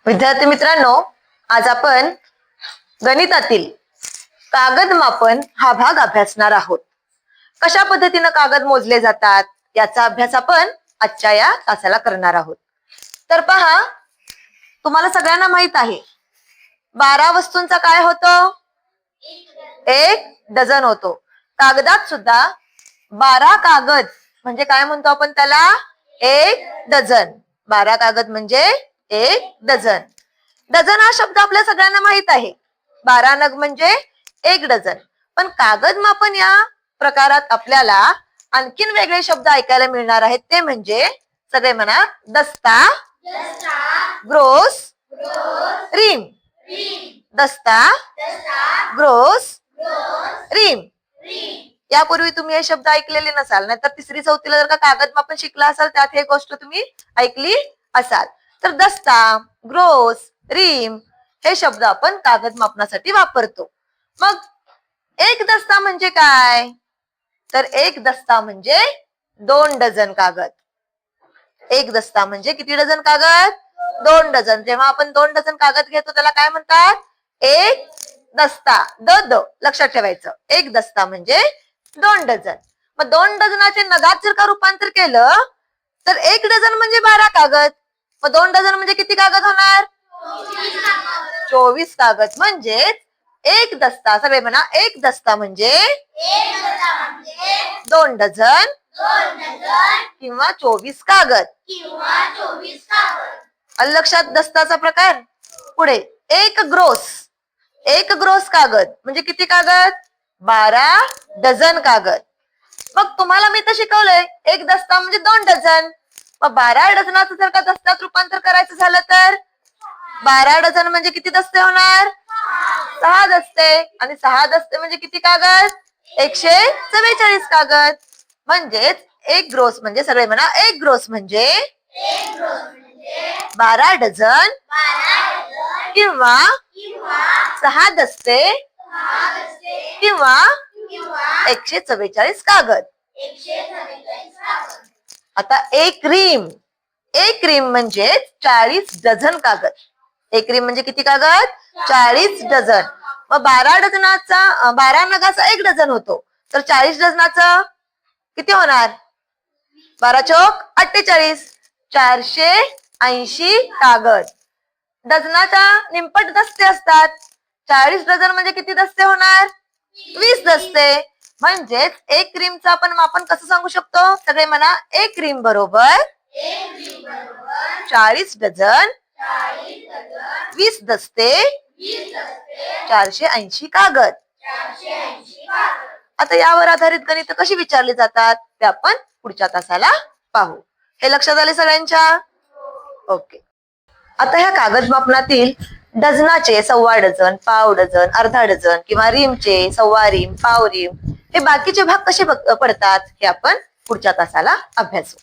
विद्यार्थी मित्रांनो, आज आपण गणितातील कागद मापन हा भाग अभ्यासणार आहोत. कशा पद्धतीने कागद मोजले जातात याचा अभ्यास आपण आजच्या या तासाला करणार आहोत. तर पहा, तुम्हाला सगळ्यांना माहित आहे 12 वस्तूंचा काय होतो? 1 डझन होतो. कागदात सुद्धा 12 कागद म्हणजे काय म्हणतो आपण त्याला? 1 डझन. 12 कागद म्हणजे 1 डझन. डझन हा शब्द आपल्या सगळ्यांना माहित आहे. 12 नग म्हणजे 1 डझन. पण कागद मापन या प्रकारात आपल्याला आणखीन वेगळे शब्द ऐकायला मिळणार आहेत. ते म्हणजे सगळे म्हणा, दस्ता, ग्रोस, रीम. दस्ता, ग्रोस, रीम. यापूर्वी तुम्ही हे शब्द ऐकलेले नसाल, नाहीतर 3री 4थीला जर का कागद मापन शिकला असाल त्यात हे गोष्ट तुम्ही ऐकली असाल. तर दस्ता, ग्रोस, रीम हे शब्द आपण कागद मापनासाठी वापरतो. मग 1 दस्ता म्हणजे काय? तर 1 दस्ता म्हणजे 2 डझन कागद. 1 दस्ता म्हणजे किती डझन कागद? 2 डझन. जेव्हा आपण 2 डझन कागद घेतो त्याला काय म्हणतात? 1 दस्ता. द लक्षात ठेवायचं. 1 दस्ता म्हणजे 2 डझन. मग 2 डझनाचे नगात जर का रूपांतर केलं तर 1 डझन म्हणजे 12 कागद. मग 2 डझन म्हणजे किती कागद होणार? 24 कागद. म्हणजे 1 दस्ता, सगळे म्हणा, 1 दस्ता म्हणजे 2 डझन किंवा 24 कागद. आलं लक्षात दस्ताचा प्रकार? पुढे 1 ग्रोस. 1 ग्रोस कागद म्हणजे किती कागद? 12 डझन कागद. मग तुम्हाला मी तर शिकवलंय 1 दस्ता म्हणजे 2 डझन. मग 12 डझनाचं जर का दस्त्यात रूपांतर करायचं झालं तर 12 डझन म्हणजे किती दस्ते होणार? 6 दस्ते. आणि 6 दस्ते म्हणजे किती कागद? 144 कागद. म्हणजेच 1 ग्रोस म्हणजे सगळे म्हणा, 1 ग्रोस म्हणजे 12 डझन किंवा 6 दस्ते किंवा 144 कागद. आता 1 रीम. 1 रीम म्हणजे 40 डझन कागद. 1 रीम म्हणजे किती कागद? 40 डझन. मग 12 नगाचा 1 डझन होतो. तर 40 डझनाचं किती होणार? 12 चोक 48. 480 कागद. डझनाच्या निंपट दस्ते असतात. 40 डझन म्हणजे किती दस्ते होणार? 20 दस्ते. म्हणजेच 1 रीमचं आपण मापन कसं सांगू शकतो? सगळे म्हणा, 1 रीम बरोबर 40 डझन 20 दस्ते 480 कागद. आता यावर आधारित गणित कशी विचारली जातात ते आपण पुढच्या तासाला पाहू. हे लक्षात आले सगळ्यांच्या? ओके. आता ह्या कागद मापनातील डझनाचे 1.25 डझन, पाव डझन, अर्धा डझन किंवा रीमचे 1.25 रीम, पाव रीम हे बाकीचे भाग कसे पडतात हे आपण पुढच्या तासाला अभ्यासू.